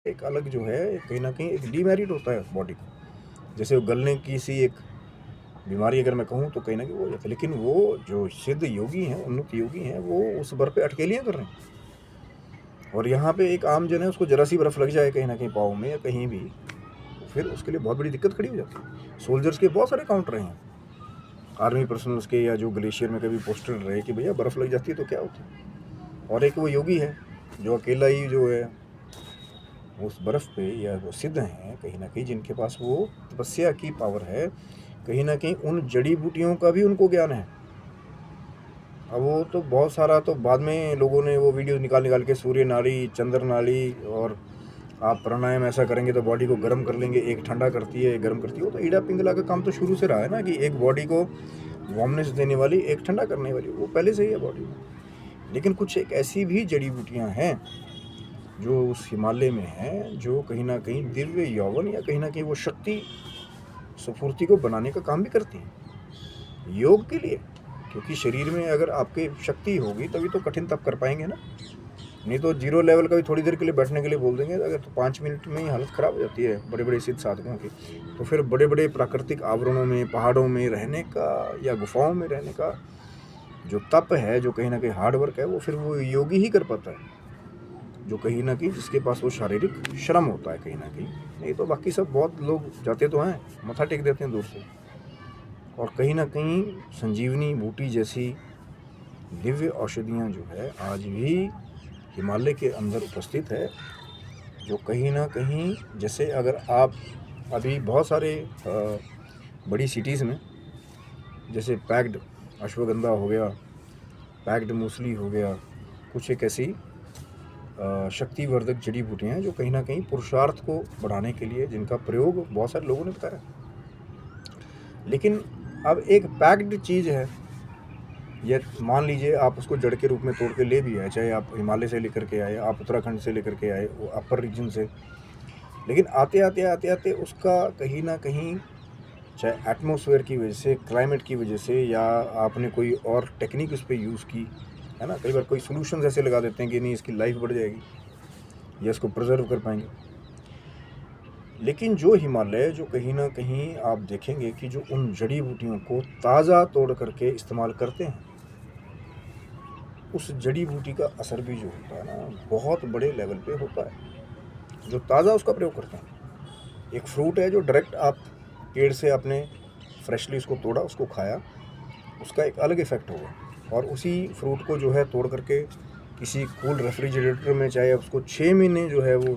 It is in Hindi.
एक अलग जो है कहीं न कहीं एक डीमेरिट होता है बॉडी को। जैसे वो गलने की सी एक बीमारी अगर मैं कहूँ तो कहीं न कहीं वो हो जाता है। लेकिन वो जो सिद्ध योगी हैं, उन्नत योगी हैं, वो उस बर्फ़ पे अठखेलियाँ कर रहे हैं। और यहाँ पे एक आम जन है, उसको ज़रा-सी बर्फ़ लग जाए कहीं न कहीं पाँव में या कहीं भी, तो फिर उसके लिए बहुत बड़ी दिक्कत खड़ी हो जाती है। सोल्जर्स के बहुत सारे काउंटर हैं, आर्मी पर्सनल्स के या जो ग्लेशियर में कभी पोस्टेड रहे कि भैया बर्फ़ लग जाती है तो क्या होता है। और एक वो योगी है, जो अकेला ही जो है उस बर्फ़ पे या वो सिद्ध हैं कहीं न कहीं, जिनके पास वो तपस्या की पावर है, कहीं न कहीं उन जड़ी-बूटियों का भी उनको ज्ञान है। अब वो तो बहुत सारा तो बाद में लोगों ने वो वीडियो निकाल-निकाल के सूर्य नाड़ी, चंद्र नाड़ी और आप प्राणायाम ऐसा करेंगे तो बॉडी को गर्म कर लेंगे, एक ठंडा करती है, एक गर्म करती है। वो तो ईड़ा पिंगला का काम तो शुरू से रहा है ना कि एक बॉडी को वार्मनेस देने वाली, एक ठंडा करने वाली, वो पहले से ही है बॉडी में। लेकिन कुछ एक ऐसी भी जड़ी-बूटियाँ हैं, जो उस हिमालय में हैं, जो कहीं न कहीं दिव्य यौवन या कहीं न कहीं वो शक्ति स्फूर्ति को बनाने का काम भी करती हैं। योग के लिए, क्योंकि शरीर में अगर आपके शक्ति होगी तभी तो कठिन तप कर पाएँगे ना। नहीं तो जीरो लेवल का भी थोड़ी देर के लिए बैठने के लिए बोल देंगे अगर तो 5 मिनट में ही हालत ख़राब हो जाती है बड़े-बड़े सिद्ध साधकों की। तो फिर बड़े-बड़े प्राकृतिक आवरणों में, पहाड़ों में रहने का या गुफ़ाओं में रहने का जो तप है, जो कहीं न कहीं हार्ड वर्क है, वो फिर वो योगी ही कर पाता है। जो कहीं न कहीं जिसके पास वो शारीरिक श्रम होता है कहीं न कहीं। नहीं तो बाकी सब बहुत लोग जाते तो हैं, मत्था टेक देते हैं दूर से। और कहीं न कहीं संजीवनी बूटी जैसी दिव्य औषधियाँ जो है आज भी हिमालय के अंदर उपस्थित है, जो कहीं न कहीं जैसे अगर आप अभी बहुत सारे बड़ी सिटीज़ में जैसे पैक्ड अश्वगंधा हो गया, पैक्ड मूसली हो गया, कुछ एक ऐसी शक्तिवर्धक जड़ी-बूटियाँ हैं जो कहीं न कहीं पुरुषार्थ को बढ़ाने के लिए जिनका प्रयोग बहुत सारे लोगों ने बताया। लेकिन अब एक पैक्ड चीज़ है, या मान लीजिए आप उसको जड़ के रूप में तोड़ के ले भी आए, चाहे आप हिमालय से लेकर के आए, आप उत्तराखंड से लेकर के आए, वो अपर रीजन से। लेकिन आते-आते उसका कहीं न कहीं चाहे एटमॉस्फेयर की वजह से, क्लाइमेट की वजह से या आपने कोई और टेक्निक उस पे यूज़ की, है ना? कई बार कोई सॉल्यूशंस ऐसे लगा देते हैं कि नहीं इसकी लाइफ बढ़ जाएगी या इसको प्रिज़र्व कर पाएँगे। लेकिन जो हिमालय जो कहीं न कहीं आप देखेंगे कि जो उन जड़ी-बूटियों को ताज़ा तोड़ करके इस्तेमाल करते हैं, उस जड़ी-बूटी का असर भी जो होता है ना, बहुत बड़े लेवल पे होता है। जो ताज़ा उसका प्रयोग करते हैं। एक फ्रूट है जो डायरेक्ट आप पेड़ से आपने फ्रेशली उसको तोड़ा, उसको खाया, उसका एक अलग इफ़ेक्ट होगा। और उसी फ्रूट को जो है तोड़ करके किसी कूल रेफ्रिजरेटर में चाहे उसको 6 महीने जो है वो